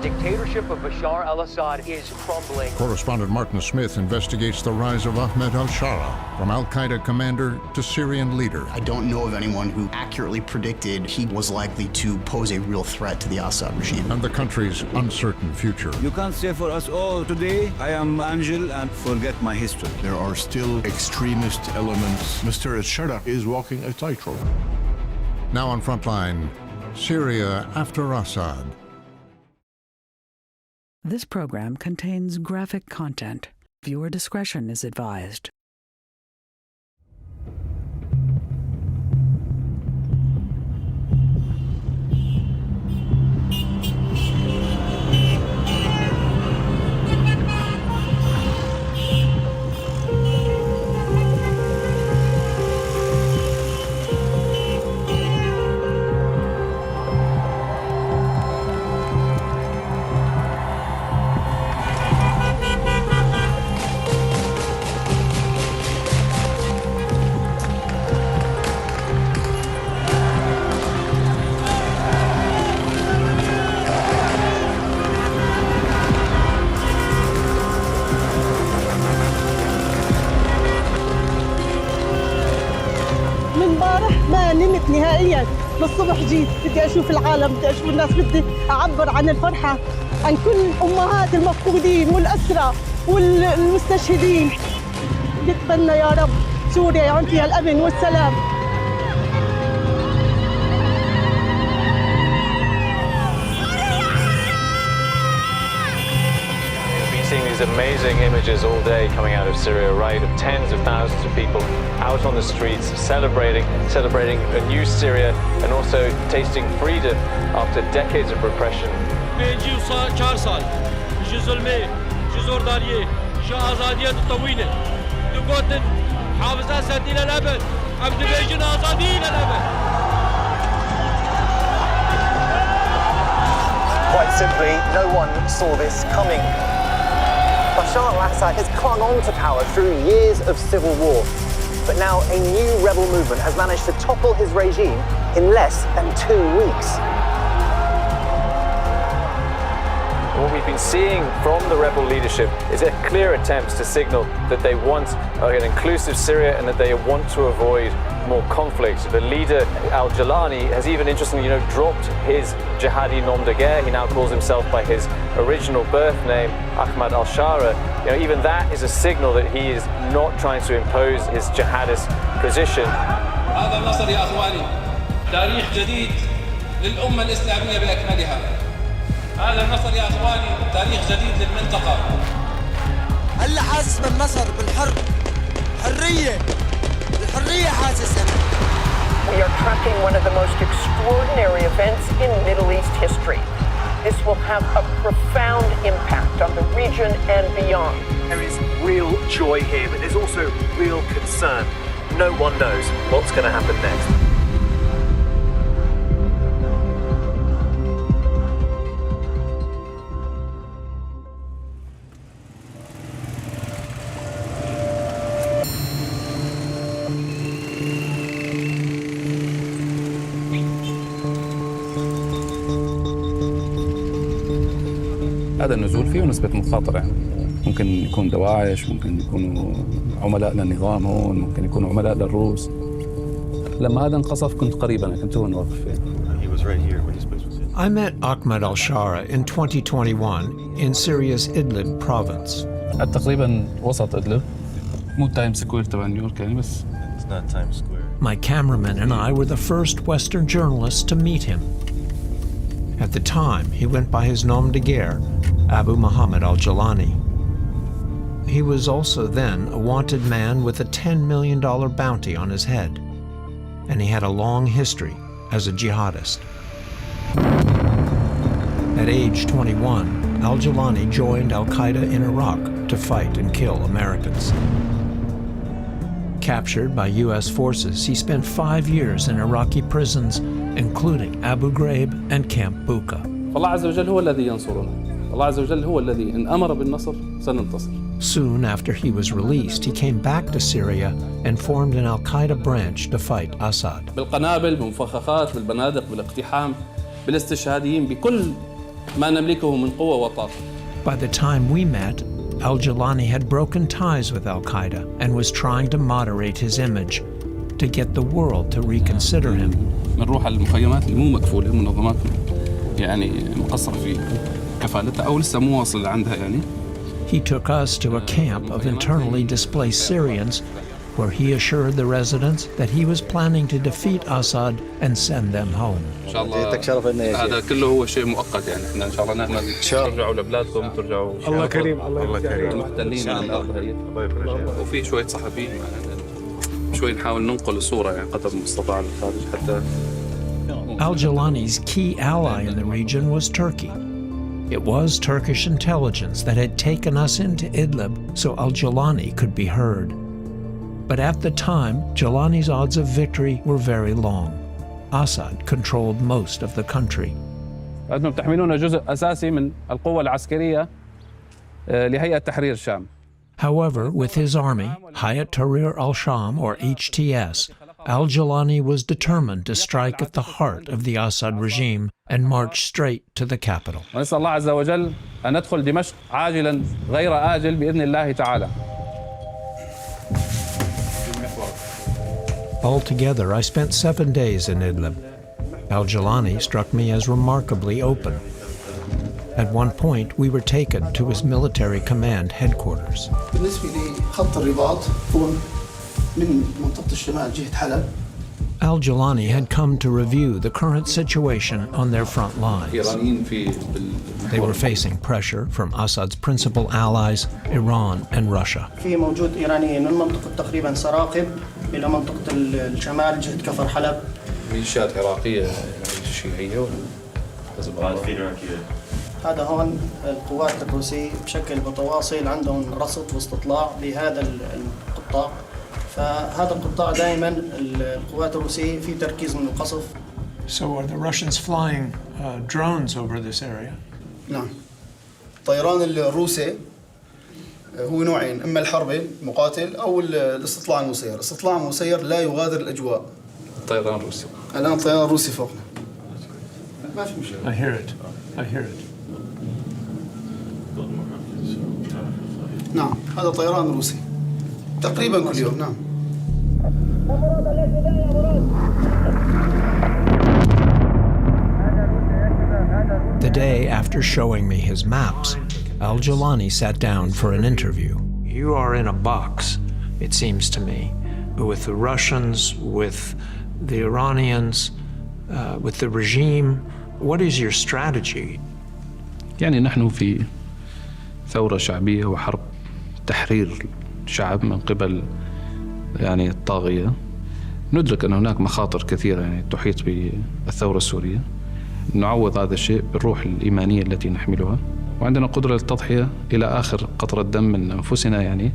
dictatorship of Bashar al-Assad is crumbling. Correspondent Martin Smith investigates the rise of Ahmed al-Shara, from al-Qaeda commander to Syrian leader. I don't know of anyone who accurately predicted he was likely to pose a real threat to the Assad regime. And the country's uncertain future. You can't say for us all today, I am Angel, and forget my history. There are still extremist elements. Mr. al-Shara is walking a tightrope. Now on Frontline, Syria after Assad. This program contains graphic content. Viewer discretion is advised. ما نمت نهائيا. للصبح جيت بدي اشوف العالم، بدي اشوف الناس، بدي اعبر عن الفرحه عن كل الامهات المفقودين والاسرى والمستشهدين. بتمنى يا رب سوريا يعم فيها الامن والسلام. Seeing these amazing images all day coming out of Syria, right, of tens of thousands of people out on the streets celebrating a new Syria and also tasting freedom after decades of repression. Quite simply, no one saw this coming. Bashar al-Assad has clung on to power through years of civil war, but now a new rebel movement has managed to topple his regime in less than 2 weeks. What we've been seeing from the rebel leadership is a clear attempt to signal that they want an inclusive Syria and that they want to avoid more conflict. The leader, al-Jalani, has even interestingly, dropped his jihadi nom de guerre. He now calls himself by his original birth name, Ahmed al-Shara. Even that is a signal that he is not trying to impose his jihadist position. هذا النصر يا اخواني تاريخ جديد للأمة الإسلامية بأكملها. هذا النصر يا اخواني تاريخ جديد للمنطقة. هلا حاسس بالنصر بالحرب حرية الحرية حاسس أنا. We are tracking one of the most extraordinary events in Middle East history. This will have a profound impact on the region and beyond. There is real joy here, but there's also real concern. No one knows what's going to happen next. هذا النزول فيه نسبة مخاطرة، ممكن يكون دواعش، ممكن يكونوا عملاء للنظام هون، ممكن يكونوا عملاء للروس. لما هذا انقصف كنت قريبا، كنت هون واقف فيه. I met Ahmed al-Shara in 2021 in Syria's Idlib province. تقريبا وسط إدلب، مو تايم سكوير تبع نيويورك يعني بس. It's not Times Square. My cameraman and I were the first Western journalists to meet him. At the time, he went by his nom de guerre, Abu Muhammad al-Jalani. He was also then a wanted man with a $10 million bounty on his head, and he had a long history as a jihadist. At age 21, al-Jalani joined al-Qaeda in Iraq to fight and kill Americans. Captured by U.S. forces, he spent 5 years in Iraqi prisons, including Abu Ghraib and Camp Bucca. الله عز وجل هو الذي ينصرنا. الله عز وجل هو الذي إن أمر بالنصر سننتصر. Soon after he was released, he came back to Syria and formed an al-Qaeda branch to fight Assad. بالقنابل، بالمفخخات، بالبنادق، بالاقتحام، بالاستشهاديين، بكل ما نملكه من قوة وطاقة. By the time we met, al-Jilani had broken ties with al-Qaeda and was trying to moderate his image to get the world to reconsider him. بنروح على المخيمات اللي مو مكفولة، المنظمات يعني مقصرة في كفالتها أو لسه مو واصل عندها يعني. He took us to a camp of internally displaced Syrians where he assured the residents that he was planning to defeat Assad and send them home. إن شاء الله هذا كله هو شيء مؤقت يعني إحنا إن شاء الله نعمل ترجعوا لبلادكم ترجعوا الله كريم الله كريم المحتلين من الأرض هي وفي شوية صحفيين معنا شوي نحاول ننقل الصورة يعني قدر المستطاع للخارج حتى. Al-Jilani's key ally in the region was Turkey. It was Turkish intelligence that had taken us into Idlib so al-Jilani could be heard. But at the time, Jilani's odds of victory were very long. Assad controlled most of the country. أنتم تحملون جزء أساسي من القوة العسكرية لهيئة تحرير الشام. However, with his army, Hayat Tahrir al-Sham, or HTS, al-Jilani was determined to strike at the heart of the Assad regime and march straight to the capital. ونسأل الله عز وجل أن ندخل دمشق عاجلا غير آجل بإذن الله تعالى. Altogether, I spent 7 days in Idlib. Al-Jilani struck me as remarkably open. At one point, we were taken to his military command headquarters. بالنسبة لي خط الرباط هو من منطقة الشمال جهة حلب. Al-Jilani had come to review the current situation on their front lines. They were facing pressure from Assad's principal allies, Iran and Russia. في موجود إيرانيين من منطقة تقريبا سراقب إلى منطقة الشمال جهة كفر حلب. ميليشيات عراقية شيعية ولا هذا هون القوات الروسية بشكل متواصل عندهم رصد واستطلاع بهذا القطاع. فهذا القطاع دائما القوات الروسية في تركيز من القصف. So are the Russians flying drones over this area? نعم. الطيران الروسي هو نوعين، اما الحربي المقاتل او الاستطلاع المسير، الاستطلاع المسير لا يغادر الاجواء. الطيران الروسي. الان الطيران الروسي فوقنا. ما في مشكلة. I hear it. I hear it. نعم، هذا طيران روسي. تقريبا كل يوم، نعم. The day after showing me his maps, Al-Jilani sat down for an interview. You are in a box, it seems to me, with the Russians, with the Iranians, with the regime. What is your strategy? يعني نحن في ثورة شعبية وحرب تحرير شعب من قبل يعني الطاغية. ندرك أن هناك مخاطر كثيرة يعني تحيط بالثورة السورية. نعوض هذا الشيء بالروح الإيمانية التي نحملها وعندنا قدرة للتضحية إلى آخر قطرة دم من أنفسنا يعني.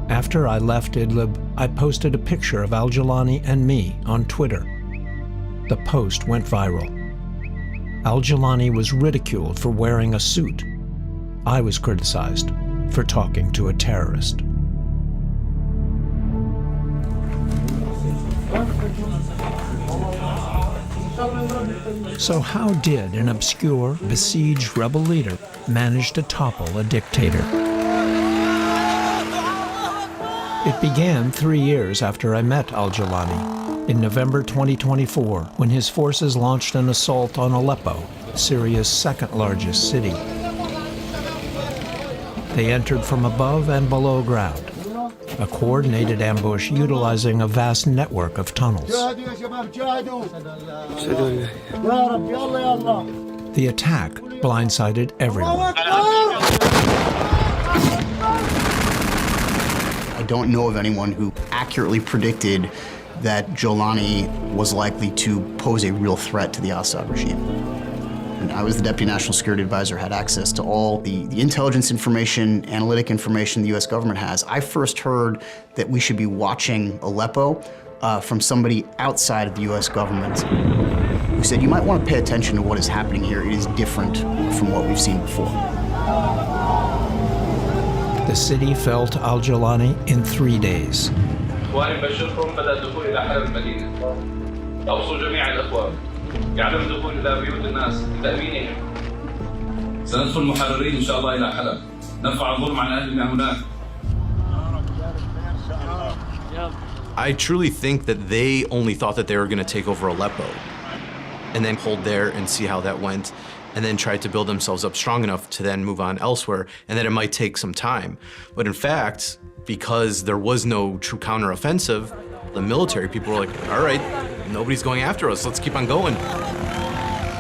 After I left Idlib, I posted a picture of Al-Jilani and me on Twitter. The post went viral. Al-Jilani was ridiculed for wearing a suit. I was criticized for talking to a terrorist. So how did an obscure, besieged rebel leader manage to topple a dictator? It began 3 years after I met Al-Jilani, in November 2024, when his forces launched an assault on Aleppo, Syria's second-largest city. They entered from above and below ground, a coordinated ambush utilizing a vast network of tunnels. The attack blindsided everyone. I don't know of anyone who accurately predicted that Jilani was likely to pose a real threat to the Assad regime. And I was the Deputy National Security Advisor, had access to all the intelligence information, analytic information the US government has. I first heard that we should be watching Aleppo from somebody outside of the US government who said, you might want to pay attention to what is happening here. It is different from what we've seen before. The city fell to Al-Jilani in 3 days. إخواني بشركم بدأ الدخول إلى حلب المدينة. أوصوا جميع الإخوان يعدم الدخول إلى بيوت الناس لتأمينهم. سندخل محررين إن شاء الله إلى حلب. نرفع الظلم عن أهلنا هناك. I truly think that they only thought that they were going to take over Aleppo and then hold there and see how that went, and then try to build themselves up strong enough to then move on elsewhere, and that it might take some time. But in fact, because there was no true counteroffensive, the military people were like, all right, nobody's going after us, let's keep on going.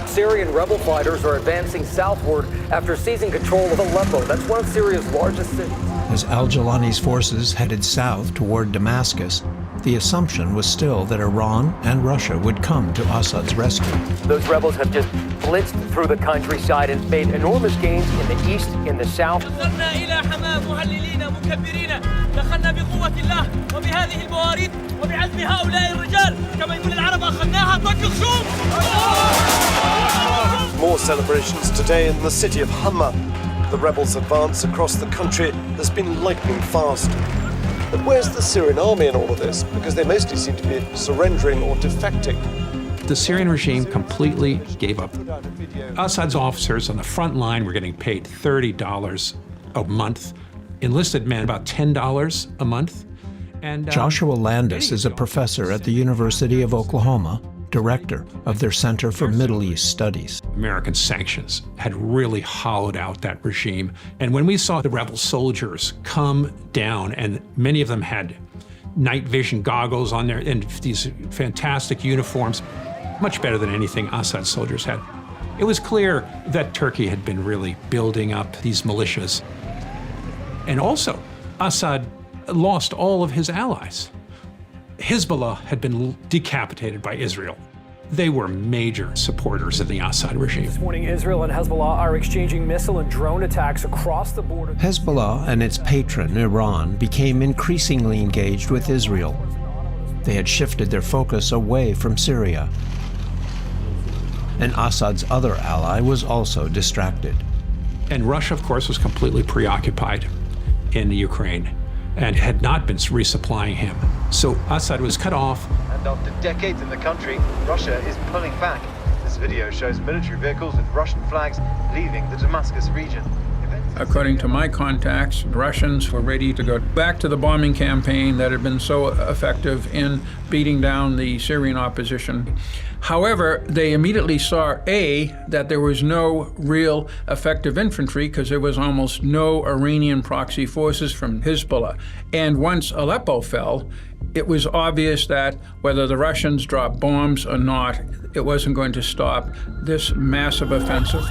Syrian rebel fighters are advancing southward after seizing control of Aleppo. That's one of Syria's largest cities. As al-Jawlani's forces headed south toward Damascus, the assumption was still that Iran and Russia would come to Assad's rescue. Those rebels have just blitzed through the countryside and made enormous gains in the east, in the south. More celebrations today in the city of Hama. The rebels' advance across the country has been lightning fast. But where's the Syrian army in all of this? Because they mostly seem to be surrendering or defecting. The Syrian regime completely gave up. Assad's officers on the front line were getting paid $30 a month. Enlisted men about $10 a month. And Joshua Landis is a professor at the University of Oklahoma, director of their Center for Middle East Studies. American sanctions had really hollowed out that regime. And when we saw the rebel soldiers come down, and many of them had night vision goggles on there and these fantastic uniforms, much better than anything Assad soldiers had, it was clear that Turkey had been really building up these militias. And also, Assad lost all of his allies. Hezbollah had been decapitated by Israel. They were major supporters of the Assad regime. This morning, Israel and Hezbollah are exchanging missile and drone attacks across the border. Hezbollah and its patron, Iran, became increasingly engaged with Israel. They had shifted their focus away from Syria. And Assad's other ally was also distracted. And Russia, of course, was completely preoccupied in Ukraine and had not been resupplying him. So Assad was cut off. And after decades in the country, Russia is pulling back. This video shows military vehicles with Russian flags leaving the Damascus region. According to my contacts, Russians were ready to go back to the bombing campaign that had been so effective in beating down the Syrian opposition. However, they immediately saw, A, that there was no real effective infantry because there was almost no Iranian proxy forces from Hezbollah. And once Aleppo fell, it was obvious that whether the Russians dropped bombs or not, it wasn't going to stop this massive offensive.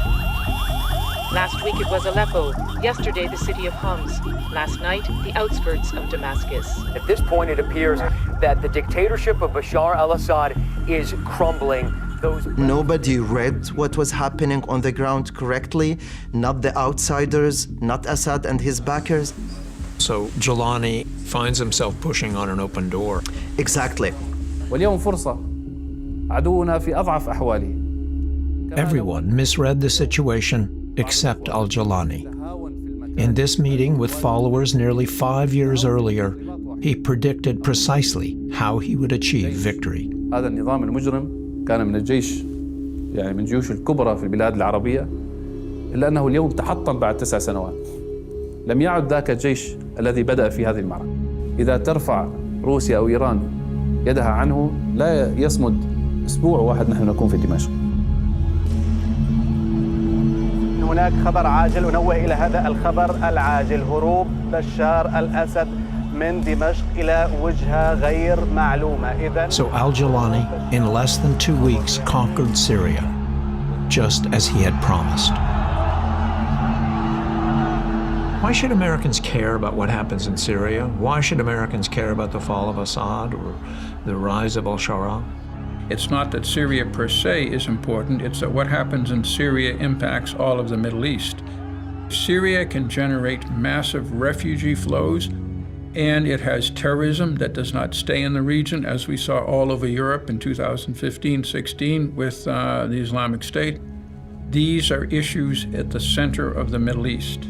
Last week it was Aleppo, yesterday the city of Homs, last night the outskirts of Damascus. At this point, it appears that the dictatorship of Bashar al-Assad is crumbling. Nobody read what was happening on the ground correctly, not the outsiders, not Assad and his backers. So Jawlani finds himself pushing on an open door. Exactly. واليوم فرصة عدونا في أضعف أحواله. Everyone misread the situation except al-Jawlani. In this meeting with followers nearly 5 years earlier, he predicted precisely how he would achieve victory. هذا النظام المجرم كان من الجيش يعني من الجيوش الكبرى في البلاد العربية إلا أنه اليوم تحطم بعد 9 سنوات. لم يعد ذاك الجيش الذي بدأ في هذه المعركة. إذا ترفع روسيا أو إيران يدها عنه لا يصمد أسبوع واحد نحن نكون في دمشق. هناك خبر عاجل أنوه إلى هذا الخبر العاجل هروب بشار الأسد من دمشق إلى وجهة غير معلومة. So al-Jawlani, in less than 2 weeks, conquered Syria, just as he had promised. Why should Americans care about what happens in Syria? Why should Americans care about the fall of Assad or the rise of al-Shara? It's not that Syria per se is important, it's that what happens in Syria impacts all of the Middle East. Syria can generate massive refugee flows, and it has terrorism that does not stay in the region, as we saw all over Europe in 2015-16 with the Islamic State. These are issues at the center of the Middle East.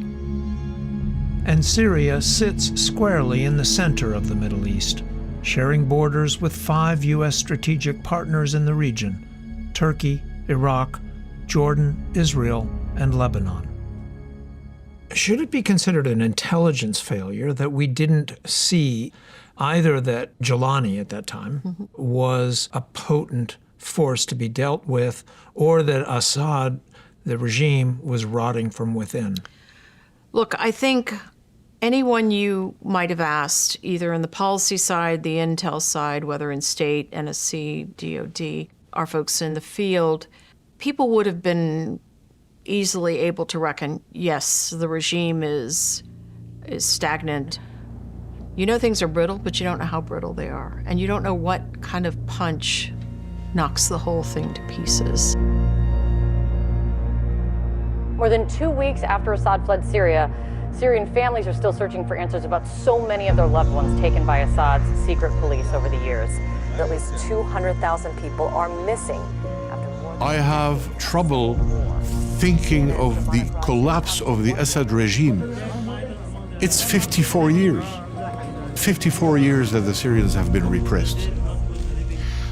And Syria sits squarely in the center of the Middle East, sharing borders with 5 U.S. strategic partners in the region, Turkey, Iraq, Jordan, Israel, and Lebanon. Should it be considered an intelligence failure that we didn't see either that Jolani at that time was a potent force to be dealt with, or that Assad, the regime, was rotting from within? Look, I think anyone you might have asked, either in the policy side, the intel side, whether in state, NSC, DOD, our folks in the field, people would have been easily able to reckon, yes, the regime is stagnant. You know things are brittle, but you don't know how brittle they are. And you don't know what kind of punch knocks the whole thing to pieces. More than 2 weeks after Assad fled Syria, Syrian families are still searching for answers about so many of their loved ones taken by Assad's secret police over the years. At least 200,000 people are missing. I have trouble thinking of the collapse of the Assad regime. It's 54 years. 54 years that the Syrians have been repressed.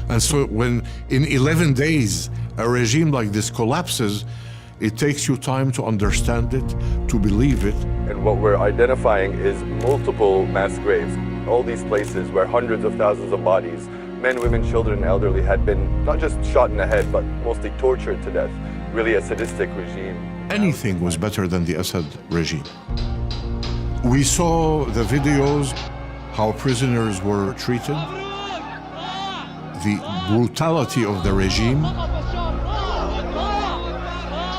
And so when in 11 days a regime like this collapses, it takes you time to understand it, to believe it. And what we're identifying is multiple mass graves. All these places where hundreds of thousands of bodies, men, women, children, and elderly, had been not just shot in the head, but mostly tortured to death. Really a sadistic regime. Anything was better than the Assad regime. We saw the videos, how prisoners were treated, the brutality of the regime.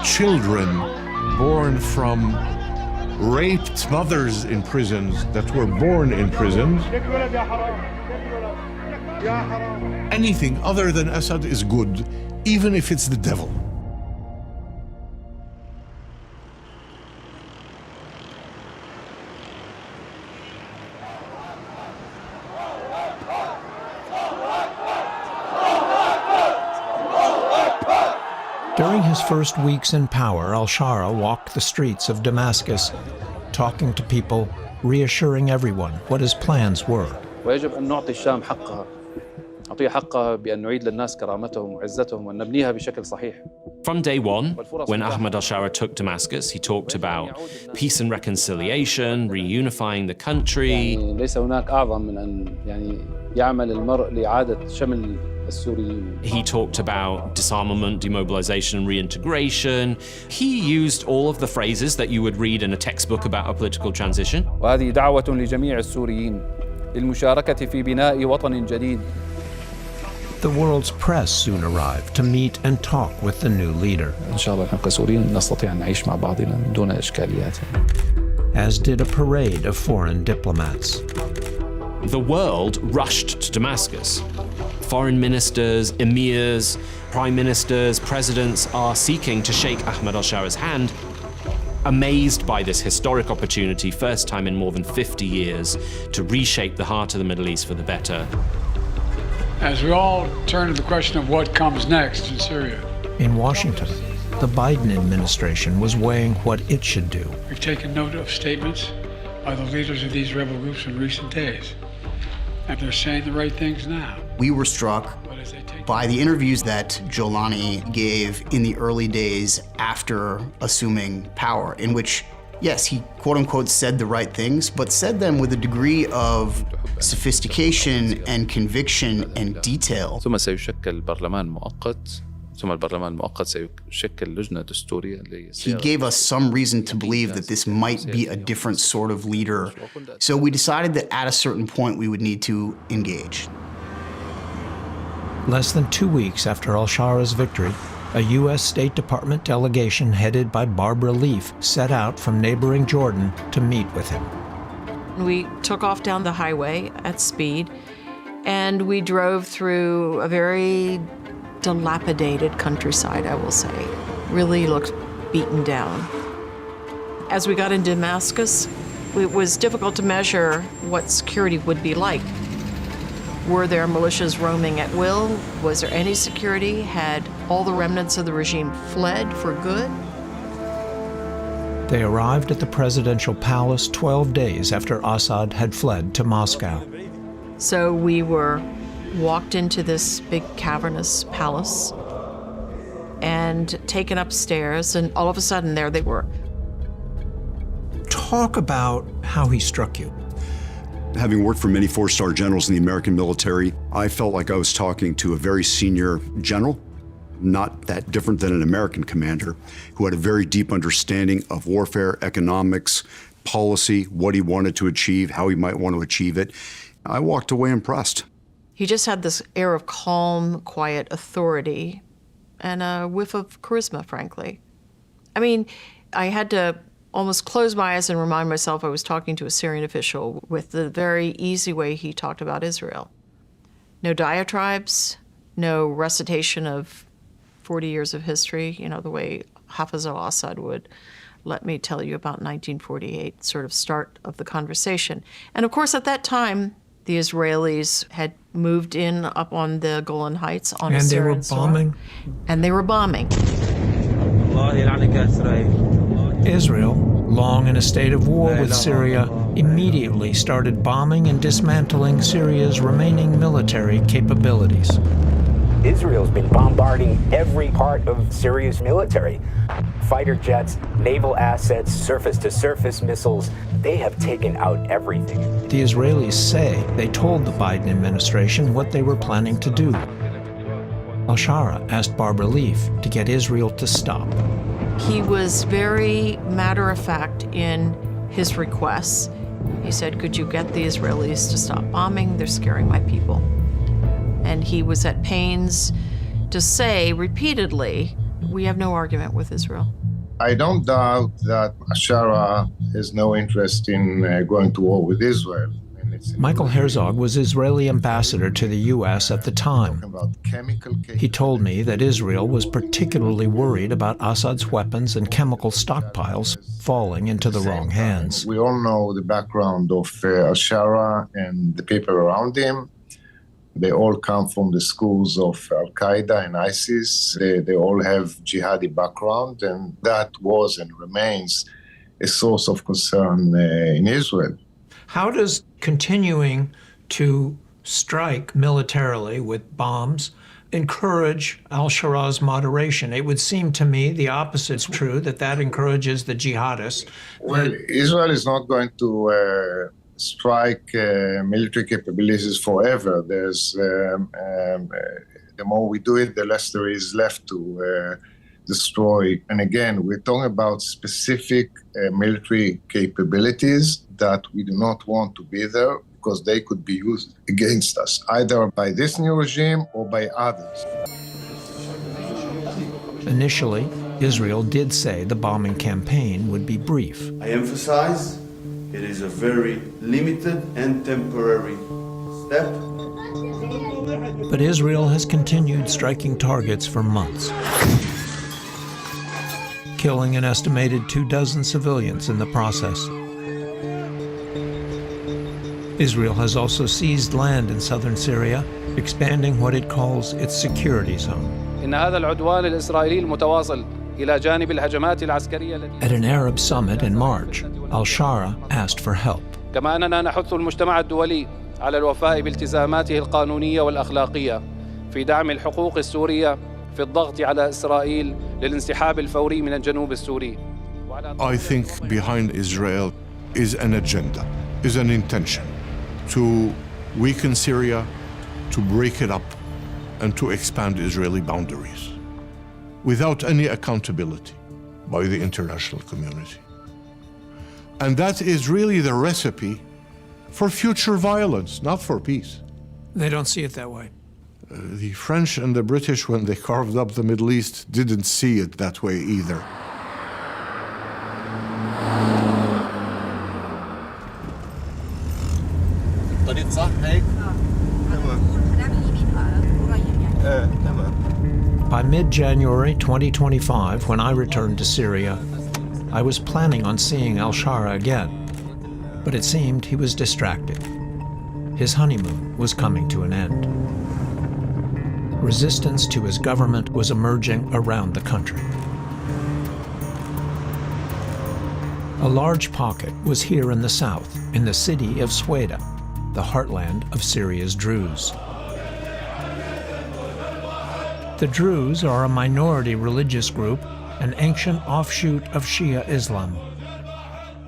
Children born from raped mothers in prisons that were born in prisons. Anything other than Assad is good, even if it's the devil. During his first weeks in power, al-Shara walked the streets of Damascus, talking to people, reassuring everyone what his plans were. ويجب أن نعطي الشام حقها. نعطيها حقها بأن نعيد للناس كرامتهم وعزتهم وأن نبنيها بشكل صحيح. From day one, when Ahmad al-Shara took Damascus, he talked about peace and reconciliation, reunifying the country. ليس هناك أعظم من أن يعمل المرء لإعادة شمل السوريين. He talked about disarmament, demobilization, and reintegration. He used all of the phrases that you would read in a textbook about a political transition. وهذه دعوة لجميع السوريين للمشاركة في بناء وطن جديد. The world's press soon arrived to meet and talk with the new leader. إن شاء الله نحن كسوريين نستطيع أن نعيش مع بعضنا دون إشكاليات. As did a parade of foreign diplomats. The world rushed to Damascus. Foreign ministers, emirs, prime ministers, presidents are seeking to shake Ahmad al-Shara's hand, amazed by this historic opportunity, first time in more than 50 years, to reshape the heart of the Middle East for the better. As we all turn to the question of what comes next in Syria. In Washington, the Biden administration was weighing what it should do. We've taken note of statements by the leaders of these rebel groups in recent days, and they're saying the right things now. We were struck by the interviews that Jolani gave in the early days after assuming power, in which, yes, he quote-unquote said the right things, but said them with a degree of sophistication and conviction and detail. ثم سيشكل برلمان مؤقت. ثم البرلمان المؤقت سيشكل لجنة دستورية. He gave us some reason to believe that this might be a different sort of leader. So we decided that at a certain point we would need to engage. Less than 2 weeks after al-Shara's victory, a U.S. State Department delegation headed by Barbara Leaf set out from neighboring Jordan to meet with him. We took off down the highway at speed, and we drove through a very dilapidated countryside, I will say. Really looked beaten down. As we got into Damascus, it was difficult to measure what security would be like. Were there militias roaming at will? Was there any security? Had all the remnants of the regime fled for good? They arrived at the presidential palace 12 days after Assad had fled to Moscow. So we were walked into this big cavernous palace. and taken upstairs, and all of a sudden there they were. Talk about how he struck you. Having worked for many four-star generals in the American military, I felt like I was talking to a very senior general, not that different than an American commander, who had a very deep understanding of warfare, economics, policy, what he wanted to achieve, how he might want to achieve it. I walked away impressed. He just had this air of calm, quiet authority and a whiff of charisma, frankly. I mean, I had to almost close my eyes and remind myself I was talking to a Syrian official with the very easy way he talked about Israel. No diatribes, no recitation of 40 years of history, you know, the way Hafiz al-Assad would. Let me tell you about 1948, sort of start of the conversation. And of course, at that time, the Israelis had moved in up on the Golan Heights on a Syrian soil. And they were bombing. Israel, long in a state of war with Syria, immediately started bombing and dismantling Syria's remaining military capabilities. Israel's been bombarding every part of Syria's military. Fighter jets, naval assets, surface-to-surface missiles, they have taken out everything. The Israelis say they told the Biden administration what they were planning to do. Al-Shara asked Barbara Leaf to get Israel to stop. He was very matter-of-fact in his requests. He said, could you get the Israelis to stop bombing? They're scaring my people. And he was at pains to say repeatedly, we have no argument with Israel. I don't doubt that Al-Shara has no interest in going to war with Israel. Michael Herzog was Israeli ambassador to the U.S. at the time. He told me that Israel was particularly worried about Assad's weapons and chemical stockpiles falling into the wrong hands. We all know the background of Al-Shara and the people around him. They all come from the schools of Al-Qaeda and ISIS. They all have jihadi background, and that was and remains a source of concern in Israel. How does continuing to strike militarily with bombs encourage al-Shara's moderation? It would seem to me the opposite's true, that encourages the jihadists. Well, Israel is not going to strike military capabilities forever. There's the more we do it, the less there is left to destroy. And again, we're talking about specific military capabilities that we do not want to be there because they could be used against us, either by this new regime or by others. Initially, Israel did say the bombing campaign would be brief. I emphasize it is a very limited and temporary step. But Israel has continued striking targets for months, killing an estimated 24 civilians in the process. Israel has also seized land in southern Syria, expanding what it calls its security zone. At an Arab summit in March, al-Shara asked for help. كما أننا نحث المجتمع الدولي على الوفاء بالتزاماته القانونية والأخلاقية في دعم الحقوق السورية في الضغط على إسرائيل للانسحاب الفوري من الجنوب السوري. I think behind Israel is an agenda, is an intention to weaken Syria, to break it up, and to expand Israeli boundaries without any accountability by the international community. And that is really the recipe for future violence, not for peace. They don't see it that way. The French and the British, when they carved up the Middle East, didn't see it that way either. By mid-January 2025, when I returned to Syria, I was planning on seeing al-Shara again, but it seemed he was distracted. His honeymoon was coming to an end. Resistance to his government was emerging around the country. A large pocket was here in the south, in the city of Sweda, the heartland of Syria's Druze. The Druze are a minority religious group, an ancient offshoot of Shia Islam.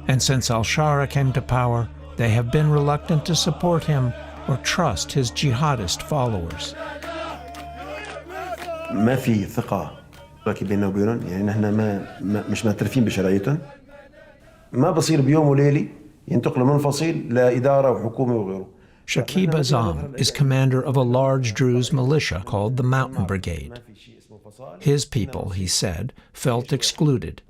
And since al-Shara came to power, they have been reluctant to support him or trust his jihadist followers. ما في ثقة بيننا وبينهم، يعني نحن مش معترفين بشرعيتهم. ما بصير بيوم وليلة ينتقلوا من فصيل لإدارة وحكومة وغيره. Shakib Azam is commander of a large Druze militia called the Mountain Brigade. His people, he said, felt excluded.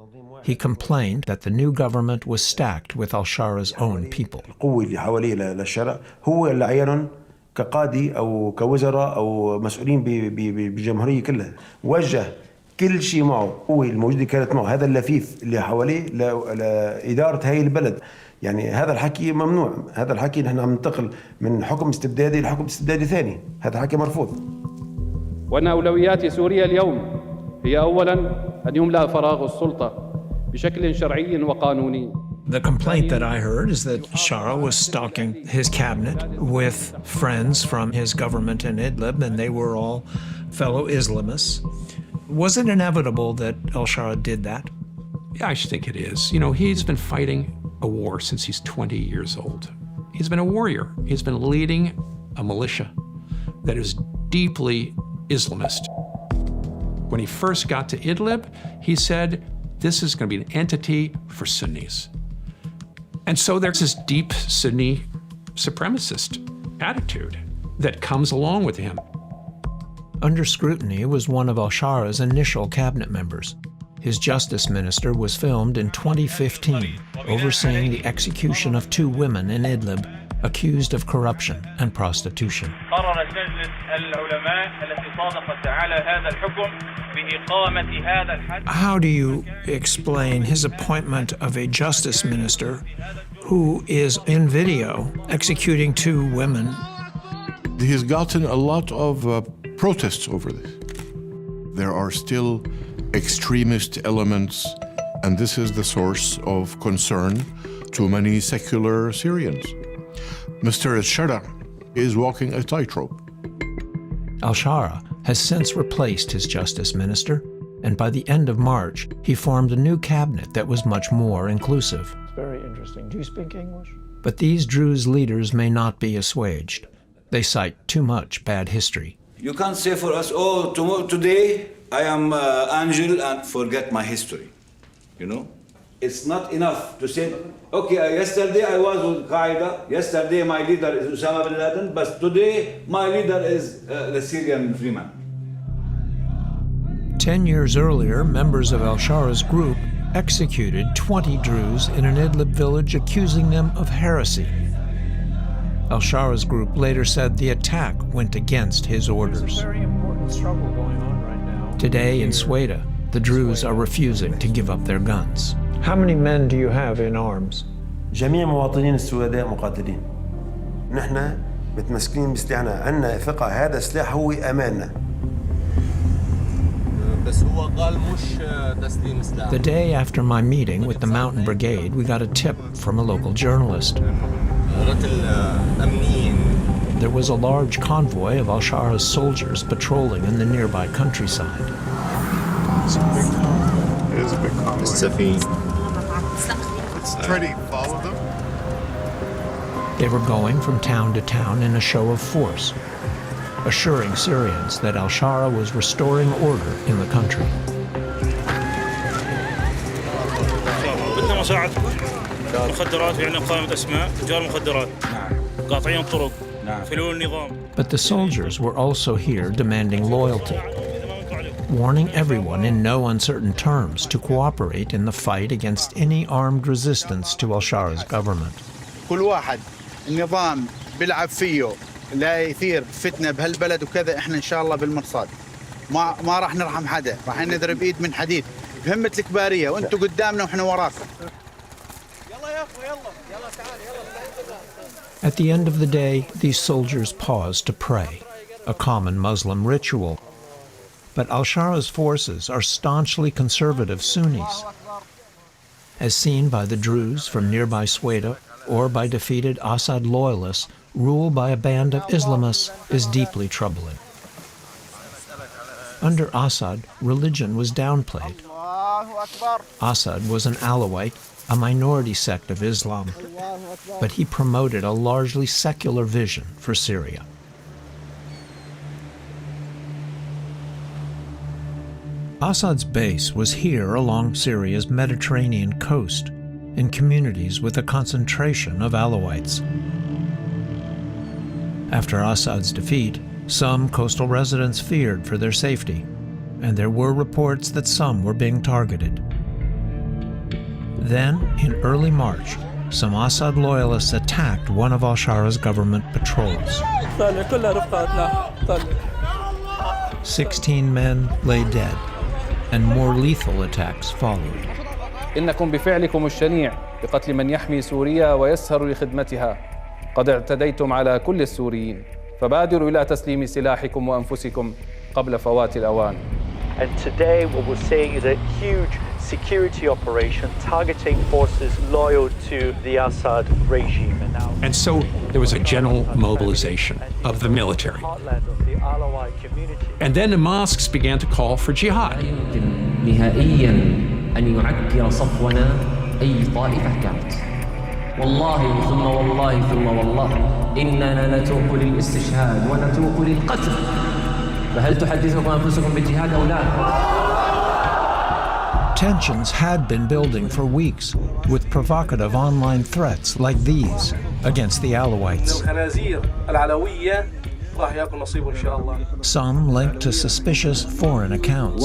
He complained that the new government was stacked with al-Shara's own people. القوة اللي حواليه للشرع هو اللي عينهم كقاضي أو كوزراء أو مسؤولين بالجمهورية كلها. وجه كل شيء معه، القوة الموجودة كانت معه، هذا اللفيف اللي حواليه لإدارة هاي البلد. يعني هذا الحكي ممنوع، هذا الحكي نحن عم ننتقل من حكم استبدادي لحكم استبدادي ثاني، هذا حكي مرفوض. وأن أولويات سوريا اليوم هي أولاً أن يملأ فراغ السلطة بشكل شرعي وقانوني. The complaint that I heard is that Shara was stalking his cabinet with friends from his government in Idlib, and they were all fellow Islamists. Was it inevitable that al-Shara did that? Yeah, I think it is. You know, he's been fighting a war since he's 20 years old. He's been a warrior. He's been leading a militia that is deeply Islamist. When he first got to Idlib, he said, this is going to be an entity for Sunnis. And so there's this deep Sunni supremacist attitude that comes along with him. Under scrutiny was one of al-Shara's initial cabinet members. His justice minister was filmed in 2015, overseeing the execution of 2 women in Idlib accused of corruption and prostitution. How do you explain his appointment of a justice minister who is in video executing 2 women? He's gotten a lot of protests over this. There are still extremist elements, and this is the source of concern to many secular Syrians. Mr. al-Shara is walking a tightrope. Al-Shara has since replaced his justice minister, and by the end of March, he formed a new cabinet that was much more inclusive. Very interesting. Do you speak English? But these Druze leaders may not be assuaged. They cite too much bad history. You can't say for us, oh, today I am Angel and forget my history, you know? It's not enough to say, okay, yesterday I was with Qaeda, yesterday my leader is Osama bin Laden, but today my leader is the Syrian Freeman. 10 years earlier, members of al-Shara's group executed 20 Druze in an Idlib village, accusing them of heresy. Al-Shara's group later said the attack went against his orders. There's a very important struggle going on right now. Today in Sweda, the Druze are refusing to give up their guns. How many men do you have in arms? جميع مواطنين السويداء مقاتلين. نحن متمسكين بسلاحنا، عندنا ثقة هذا السلاح هو أماننا. The day after my meeting with the Mountain Brigade, we got a tip from a local journalist. There was a large convoy of al-Shara's soldiers patrolling in the nearby countryside. It's a big convoy. It is a big convoy. Let's try to follow them. They were going from town to town in a show of force, assuring Syrians that al-Shara was restoring order in the country. But the soldiers were also here demanding loyalty, warning everyone in no uncertain terms to cooperate in the fight against any armed resistance to al-Shara's government. كل واحد النظام بيلعب فيه لا يثير فتنة بهالبلد وكذا، احنا ان شاء الله بالمرصاد ما راح نرحم حدا، راح نضرب ايد من حديد بهمة الكبارية، وانتم قدامنا واحنا وراكم. At the end of the day, these soldiers paused to pray, a common Muslim ritual. But al-Shara's forces are staunchly conservative Sunnis. As seen by the Druze from nearby Sweda or by defeated Assad loyalists, rule by a band of Islamists is deeply troubling. Under Assad, religion was downplayed. Assad was an Alawite, a minority sect of Islam, but he promoted a largely secular vision for Syria. Assad's base was here along Syria's Mediterranean coast, in communities with a concentration of Alawites. After Assad's defeat, some coastal residents feared for their safety, and there were reports that some were being targeted. Then, in early March, some Assad loyalists attacked one of al-Shara's government patrols. 16 men lay dead, and more lethal attacks followed. إنكم بفعلكم الشنيع بقتل من يحمي سوريا ويسهر لخدمتها قد اعتديتم على كل السوريين فبادروا إلى تسليم سلاحكم وأنفسكم قبل فوات الأوان. And today what we're seeing is a huge security operation targeting forces loyal to the Assad regime. And so there was a general mobilization of the military. And then the mosques began to call for jihad. أن يعكر صفونا أي طائفة كانت. والله ثم والله ثم والله إننا نتوق للاستشهاد ونتوق للقتل. فهل تحدثكم أنفسكم بالجهاد أو لا؟ Tensions had been building for weeks, with provocative online threats like these against the Alawites. Some linked to suspicious foreign accounts.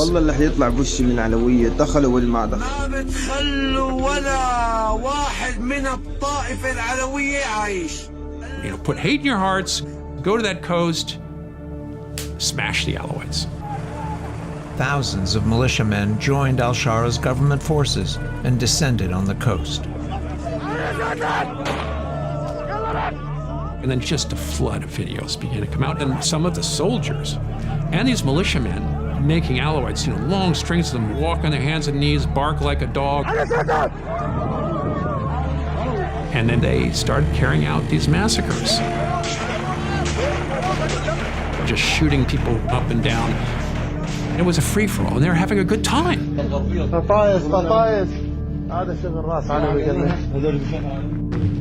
Put hate in your hearts, go to that coast, smash the Alawites. Thousands of militiamen joined al-Shara's government forces and descended on the coast. And then just a flood of videos began to come out, and some of the soldiers and these militiamen making Alawites, long strings of them, walk on their hands and knees, bark like a dog. And then they started carrying out these massacres. Just shooting people up and down. It was a free-for-all, and they were having a good time.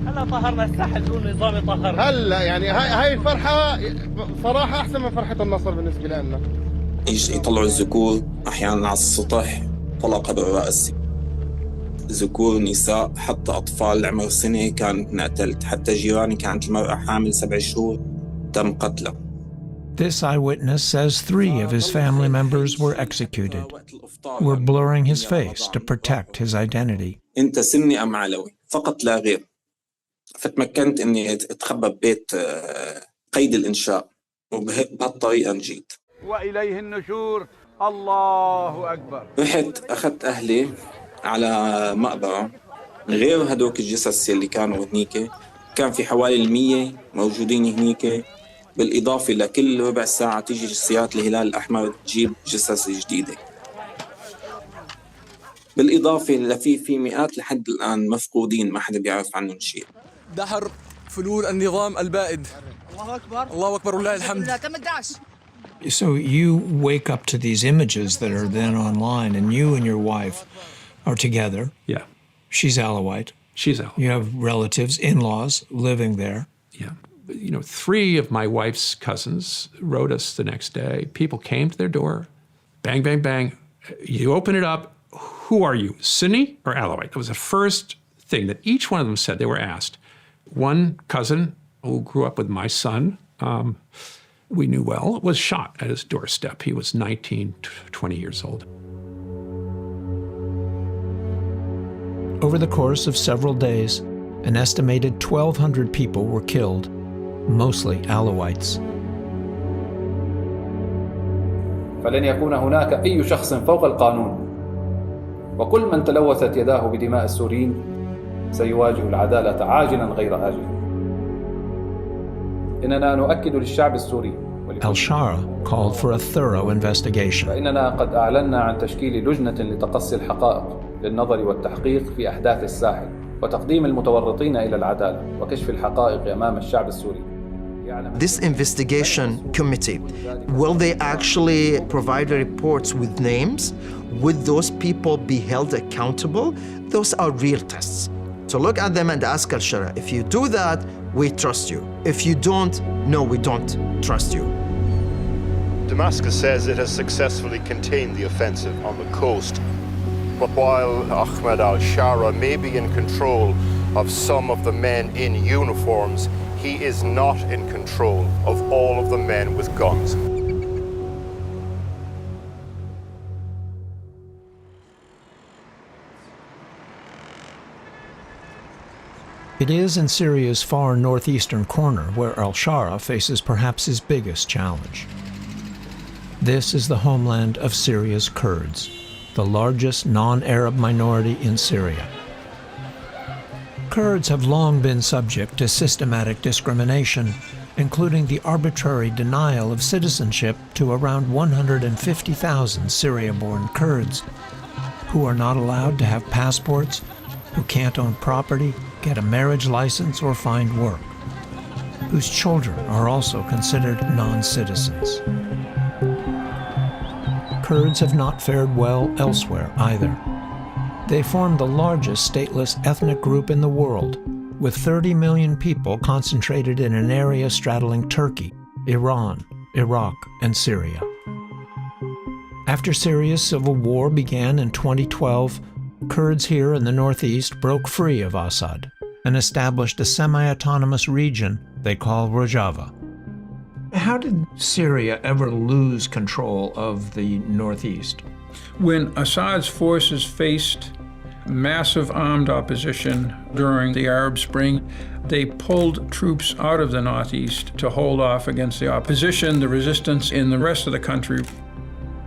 هلا طهرنا الساحل دون نظام طهر. هلا يعني هاي الفرحة صراحة أحسن من فرحة النصر بالنسبة لنا. يطلعوا الذكور أحيانا على السطح طلقة بالرأس. ذكور نساء حتى أطفال عمر سنة كانت انقتلت، حتى جيراني كانت المرأة حامل 7 شهور تم قتلها. This eyewitness says 3 of his family members were executed. We're blurring his face to protect his identity. أنت سني أم علوي فقط لا غير. فتمكنت إني أتخبى ببيت قيد الإنشاء وبهالطريقة نجيت. وإليه النشور الله أكبر. رحت أخذت أهلي على مقبرة غير هدوك الجثث اللي كانوا هنيك، كان في حوالي 100 موجودين هنيك، بالإضافة لكل ربع ساعة تيجي سيارة الهلال الأحمر تجيب جثث جديدة. بالإضافة لفي مئات لحد الآن مفقودين ما حدا بيعرف عنهم شيء. دحر فلول النظام البائد. الله أكبر. الله أكبر ولله الحمد. So you wake up to these images that are then online, and you and your wife are together. Yeah. She's Alawite. She's Alawite. You have relatives, in-laws living there. Yeah. 3 of my wife's cousins wrote us the next day. People came to their door, bang, bang, bang. You open it up. Who are you, Sunni or Alawite? That was the first thing that each one of them said. They were asked. One cousin who grew up with my son, we knew well, was shot at his doorstep. He was 19, 20 years old. Over the course of several days, an estimated 1,200 people were killed, mostly Alawites. فلن يكون هناك أي شخص فوق القانون وكل من تلوثت يداه بدماء السوريين سيواجه العدالة عاجلا غير آجل. إننا نؤكد للشعب السوري Al-Shara called for a thorough investigation. فإننا قد أعلنا عن تشكيل لجنة لتقصي الحقائق للنظر والتحقيق في أحداث الساحل وتقديم المتورطين إلى العدالة وكشف الحقائق أمام الشعب السوري. This investigation committee, will they actually provide the reports with names? Would those people be held accountable? Those are real tests. So look at them and ask Al-Shara, if you do that, we trust you. If you don't, no, we don't trust you. Damascus says it has successfully contained the offensive on the coast. But while Ahmed al-Shara may be in control of some of the men in uniforms, he is not in control of all of the men with guns. It is in Syria's far northeastern corner where al-Shara faces perhaps his biggest challenge. This is the homeland of Syria's Kurds, the largest non-Arab minority in Syria. Kurds have long been subject to systematic discrimination, including the arbitrary denial of citizenship to around 150,000 Syria-born Kurds, who are not allowed to have passports, who can't own property, get a marriage license, or find work, whose children are also considered non-citizens. Kurds have not fared well elsewhere either. They form the largest stateless ethnic group in the world, with 30 million people concentrated in an area straddling Turkey, Iran, Iraq, and Syria. After Syria's civil war began in 2012, Kurds here in the northeast broke free of Assad and established a semi-autonomous region they call Rojava. How did Syria ever lose control of the northeast? When Assad's forces faced massive armed opposition during the Arab Spring, they pulled troops out of the northeast to hold off against the opposition, the resistance in the rest of the country.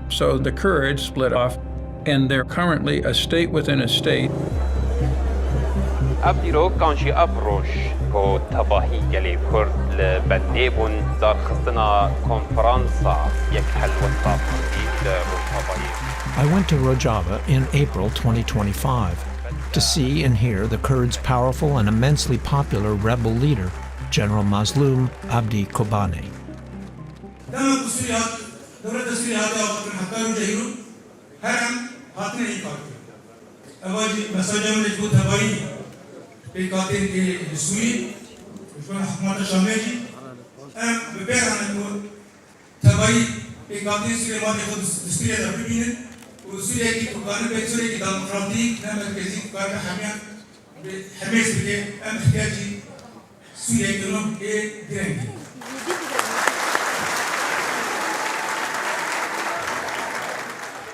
So the Kurds split off, and they're currently a state within a state. I went to Rojava in April 2025 to see and hear the Kurds' powerful and immensely popular rebel leader, General Mazloum Abdi Kobane.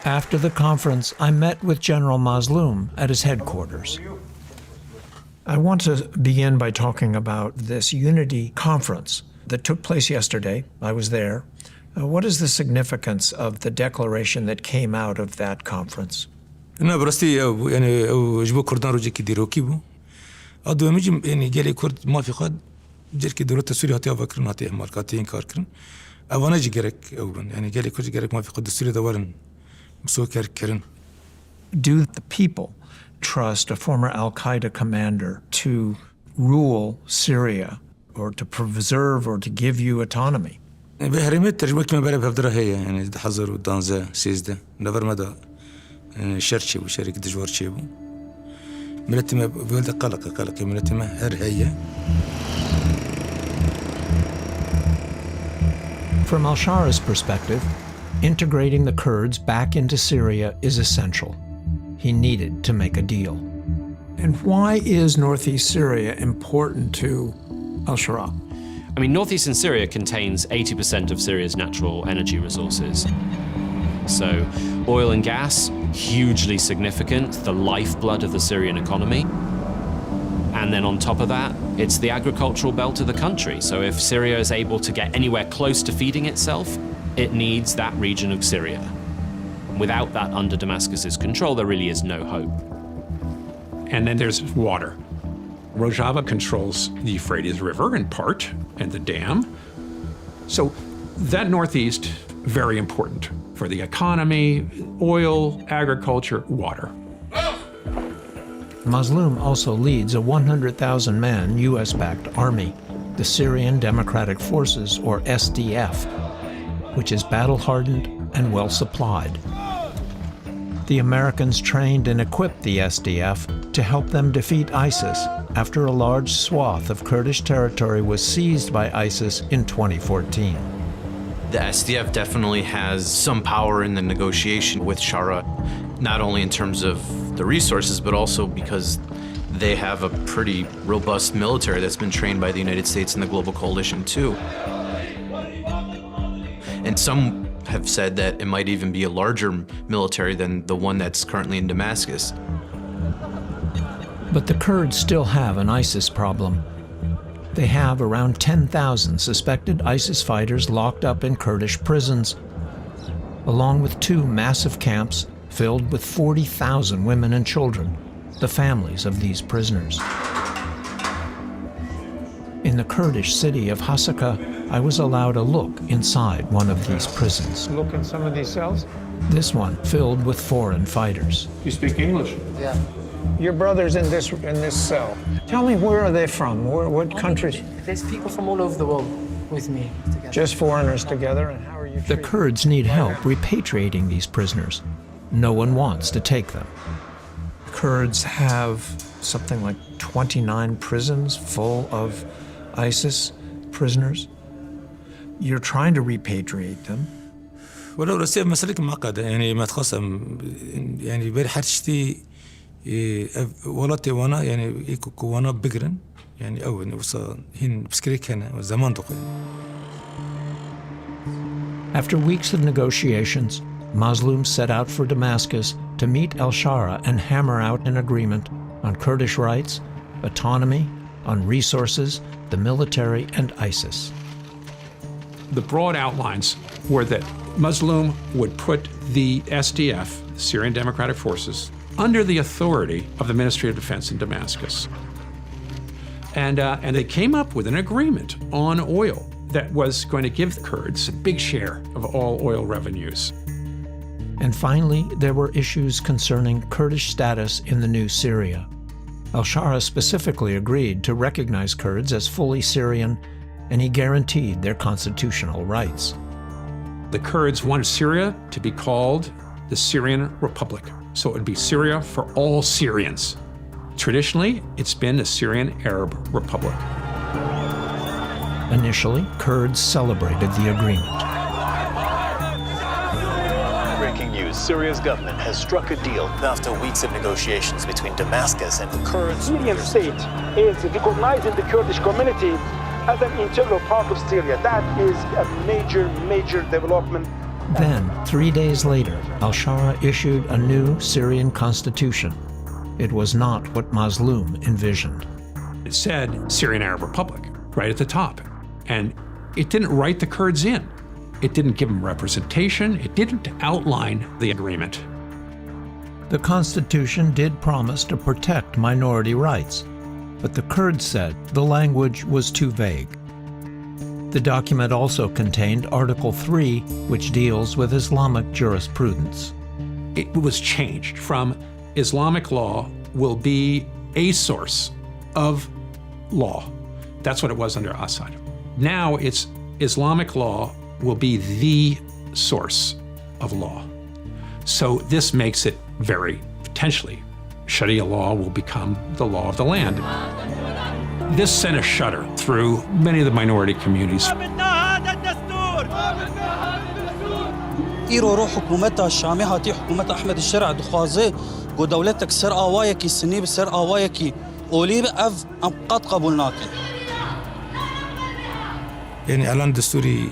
After the conference, I met with General Mazloum at his headquarters. I want to begin by talking about this unity conference that took place yesterday. I was there. What is the significance of the declaration that came out of that conference? أنا برستي يعني جبوا كردان رجع كديرو كيبو أدو ميجي يعني جالي كرد ما في قد جل كديرو تسوري هاتي أفكرن هاتي ماركاتين كاركرن أوانا جي جرك أو يعني جالي كرد جرك ما في قد تسوري دوارن مسو كاركرن. Do the people trust a former Al-Qaeda commander to rule Syria or to preserve or to give you autonomy? بهرمت ترجمة كما بلا بهدرة هي يعني حضر ودانزا سيزدا نفر مدى شرشي وشركة دجوار شيبو ملتما بولد قلق ملتما هر هي. From al-Shara's perspective, integrating the Kurds back into Syria is essential. He needed to make a deal. And why is northeast Syria important to al-Shara? I mean, northeastern Syria contains 80% of Syria's natural energy resources. So, oil and gas, hugely significant, the lifeblood of the Syrian economy. And then on top of that, it's the agricultural belt of the country. So if Syria is able to get anywhere close to feeding itself, it needs that region of Syria. Without that under Damascus's control, there really is no hope. And then there's water. Rojava controls the Euphrates River in part, and the dam. So that northeast, very important for the economy, oil, agriculture, water. Mazloum also leads a 100,000-man U.S.-backed army the Syrian Democratic Forces, or SDF, which is battle-hardened and well-supplied. The Americans trained and equipped the SDF to help them defeat ISIS after a large swath of Kurdish territory was seized by ISIS in 2014. The SDF definitely has some power in the negotiation with Shara, not only in terms of the resources, but also because they have a pretty robust military that's been trained by the United States and the global coalition too. And some have said that it might even be a larger military than the one that's currently in Damascus. But the Kurds still have an ISIS problem. They have around 10,000 suspected ISIS fighters locked up in Kurdish prisons, along with 2 massive camps filled with 40,000 women and children, the families of these prisoners. In the Kurdish city of Hasaka, I was allowed a look inside one of these prisons. Look in some of these cells? This one filled with foreign fighters. You speak English? Yeah. Your brother's in this cell. Tell me, where are they from? What countries? There's people from all over the world with me together. Just foreigners together? And how are you The Kurds need help repatriating these prisoners. No one wants to take them. Kurds have something like 29 prisons full of ISIS prisoners. You're trying to repatriate them. ولو رسيب مسألة معقدة يعني ما تخصم يعني بير حرشتي ولاتي وانا يعني إيكو كوانا بقرن يعني أو نوصل هين بسكريك هنا زمان دقيق. After weeks of negotiations, Muslims set out for Damascus to meet al-Shara and hammer out an agreement on Kurdish rights, autonomy, on resources, the military, and ISIS. The broad outlines were that Muslim would put the SDF, Syrian Democratic Forces, under the authority of the Ministry of Defense in Damascus. And they came up with an agreement on oil that was going to give the Kurds a big share of all oil revenues. And finally, there were issues concerning Kurdish status in the new Syria. Al-Shara specifically agreed to recognize Kurds as fully Syrian, and he guaranteed their constitutional rights. The Kurds wanted Syria to be called the Syrian Republic, so it would be Syria for all Syrians. Traditionally, it's been the Syrian Arab Republic. Initially, Kurds celebrated the agreement. Breaking news, Syria's government has struck a deal after weeks of negotiations between Damascus and the Kurds. The Syrian state is recognizing the Kurdish community as an integral part of Syria. That is a major development. Then, 3 days later, al-Shara issued a new Syrian constitution. It was not what Mazloum envisioned. It said Syrian Arab Republic right at the top. And it didn't write the Kurds in. It didn't give them representation. It didn't outline the agreement. The constitution did promise to protect minority rights, but the Kurds said the language was too vague. The document also contained Article 3, which deals with Islamic jurisprudence. It was changed from Islamic law will be a source of law. That's what it was under Assad. Now it's Islamic law will be the source of law. So this makes it very potentially, Sharia law will become the law of the land. This sent a shudder through many of the minority communities. إيرو روح حكومتها الشامعة تي حكومة أحمد الشرع دخوازي قو دولتك سر آوايكي السني بسر آوايكي أولي بأف أم قد قبولناك يعني إعلان دستوري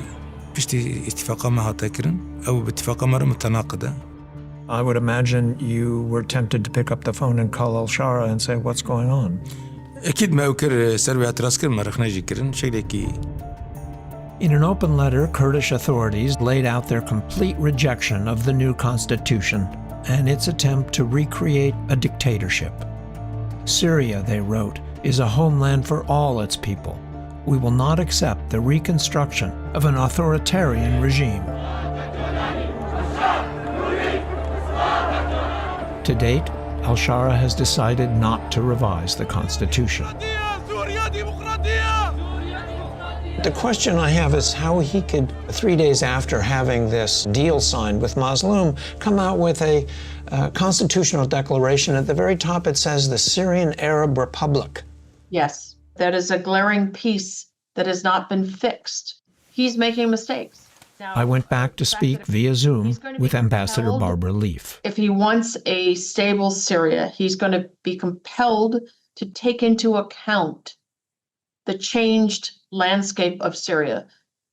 بيشتي اتفاقا معها تاكرن أو باتفاقا مرة متناقضة. I would imagine you were tempted to pick up the phone and call al-Shara and say, what's going on? أكيد ما أوكر سروي اعتراض كرن ما رخناجي كرن شيء. In an open letter, Kurdish authorities laid out their complete rejection of the new constitution and its attempt to recreate a dictatorship. Syria, they wrote, is a homeland for all its people. We will not accept the reconstruction of an authoritarian regime. To date, al-Shara has decided not to revise the constitution. The question I have is how he could, 3 days after having this deal signed with Mazloum, come out with a constitutional declaration. At the very top it says the Syrian Arab Republic. Yes, that is a glaring piece that has not been fixed. He's making mistakes. Now, I went back to speak via Zoom with Ambassador Barbara Leaf. If he wants a stable Syria, he's going to be compelled to take into account the changed landscape of Syria,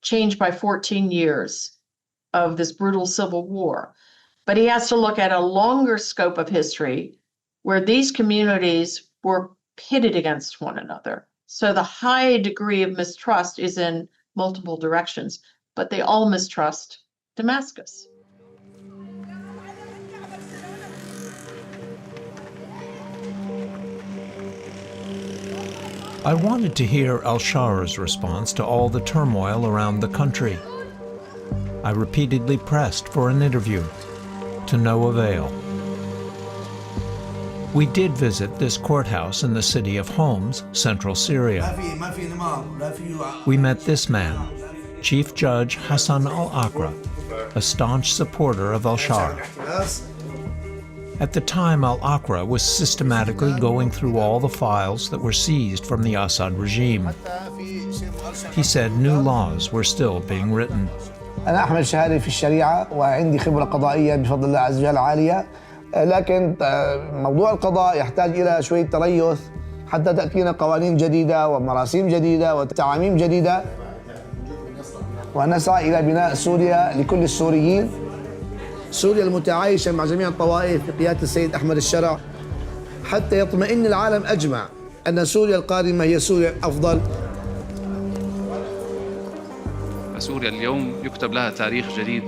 changed by 14 years of this brutal civil war. But he has to look at a longer scope of history where these communities were pitted against one another. So the high degree of mistrust is in multiple directions, but they all mistrust Damascus. I wanted to hear al-Shara's response to all the turmoil around the country. I repeatedly pressed for an interview, to no avail. We did visit this courthouse in the city of Homs, central Syria. We met this man, Chief Judge Hassan al-Aqra, a staunch supporter of al-Shara. At the time, al-Aqra was systematically going through all the files that were seized from the Assad regime. He said new laws were still being written. أنا أحمل شهادة في الشريعة وعندي خبرة قضائية بفضل الله عز وجل عالية، لكن موضوع القضاء يحتاج إلى شوية تريث حتى تأتينا قوانين جديدة ومراسيم جديدة وتعاميم جديدة، ونسعى إلى بناء سوريا لكل السوريين، سوريا المتعايشة مع جميع الطوائف بقيادة السيد أحمد الشرع، حتى يطمئن العالم أجمع أن سوريا القادمة هي سوريا أفضل. سوريا اليوم يكتب لها تاريخ جديد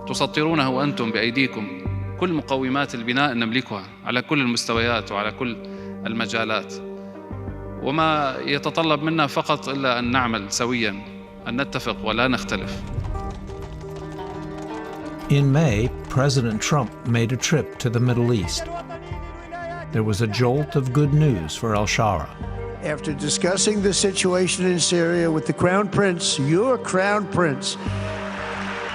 تسطرونه أنتم بأيديكم. كل مقومات البناء نملكها على كل المستويات وعلى كل المجالات، وما يتطلب منا فقط إلا أن نعمل سوياً، أن نتفق ولا نختلف. In May, President Trump made a trip to the Middle East. There was a jolt of good news for al-Shara. After discussing the situation in Syria with the Crown Prince, your Crown Prince.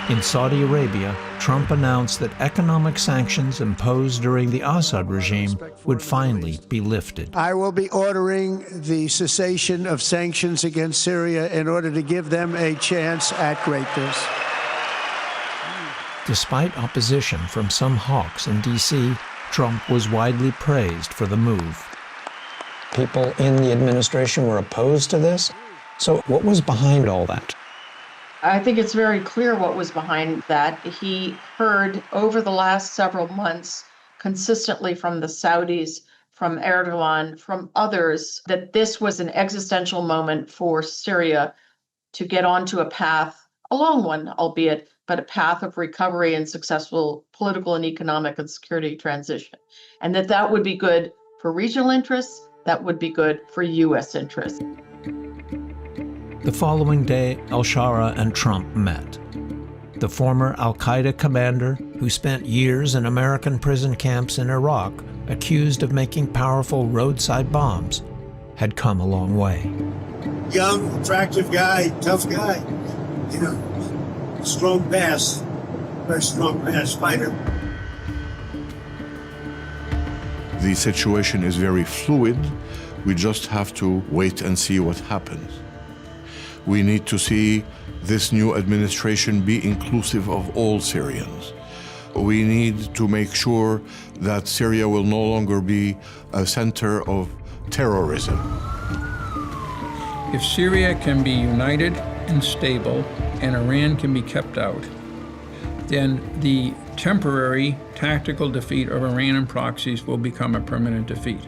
In Saudi Arabia, Trump announced that economic sanctions imposed during the Assad regime would finally be lifted. I will be ordering the cessation of sanctions against Syria in order to give them a chance at greatness. Despite opposition from some hawks in D.C., Trump was widely praised for the move. People in the administration were opposed to this. So what was behind all that? I think it's very clear what was behind that. He heard over the last several months consistently from the Saudis, from Erdogan, from others, that this was an existential moment for Syria to get onto a path, a long one, albeit, but a path of recovery and successful political and economic and security transition. And that would be good for regional interests, that would be good for U.S. interests. The following day, al-Shara and Trump met. The former al-Qaeda commander, who spent years in American prison camps in Iraq, accused of making powerful roadside bombs, had come a long way. Young, attractive guy, tough guy, you know, strong past, very strong past fighter. The situation is very fluid. We just have to wait and see what happens. We need to see this new administration be inclusive of all Syrians. We need to make sure that Syria will no longer be a center of terrorism. If Syria can be united and stable and Iran can be kept out, then the temporary tactical defeat of Iranian proxies will become a permanent defeat.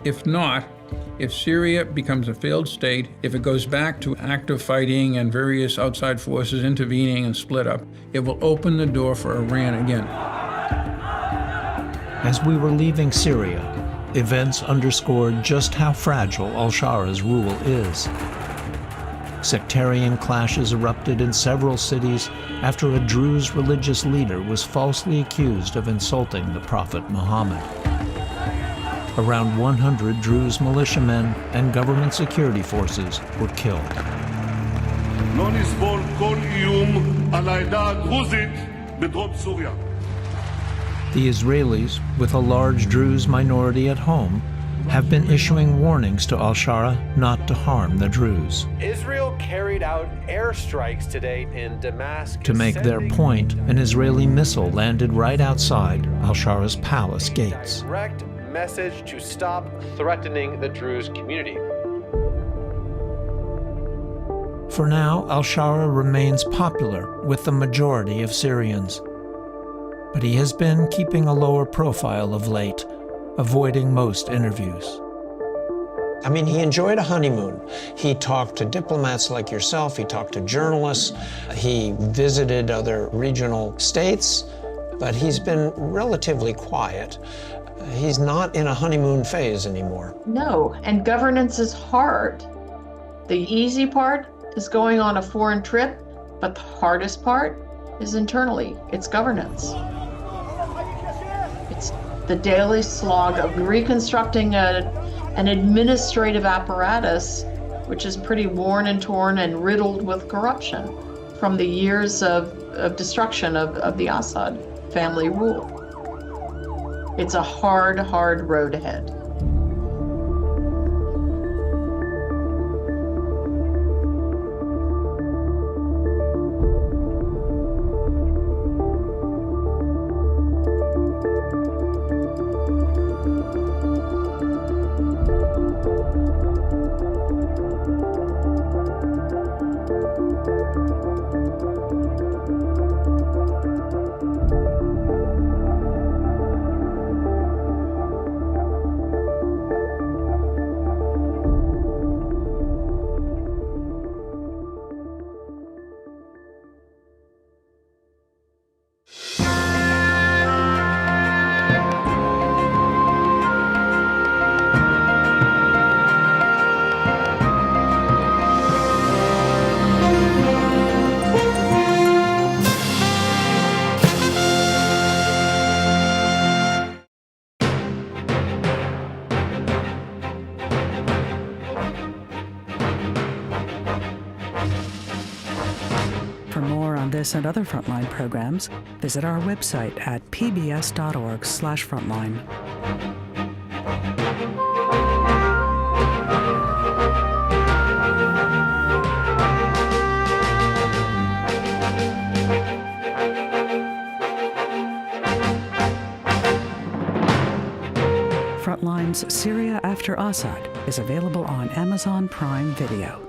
If not, if Syria becomes a failed state, if it goes back to active fighting and various outside forces intervening and split up, it will open the door for Iran again. As we were leaving Syria, events underscored just how fragile al-Shara's rule is. Sectarian clashes erupted in several cities after a Druze religious leader was falsely accused of insulting the Prophet Muhammad. Around 100 Druze militiamen and government security forces were killed. לא נסבול כל איום על העדה הדרוזית בדרום סוריה. The Israelis, with a large Druze minority at home, have been issuing warnings to al-Shara not to harm the Druze. Israel carried out airstrikes today in Damascus. To make their point, an Israeli missile landed right outside al-Shara's palace gates. Direct message to stop threatening the Druze community. For now, al-Shara remains popular with the majority of Syrians. But he has been keeping a lower profile of late, avoiding most interviews. I mean, he enjoyed a honeymoon. He talked to diplomats like yourself, he talked to journalists, he visited other regional states, but he's been relatively quiet. He's not in a honeymoon phase anymore. No, and governance is hard. The easy part is going on a foreign trip, but the hardest part is internally. It's governance. It's the daily slog of reconstructing an administrative apparatus which is pretty worn and torn and riddled with corruption from the years of destruction of the Assad family rule. It's a hard, hard road ahead. For more on this and other Frontline programs, visit our website at pbs.org/frontline. Frontline's Syria After Assad is available on Amazon Prime Video.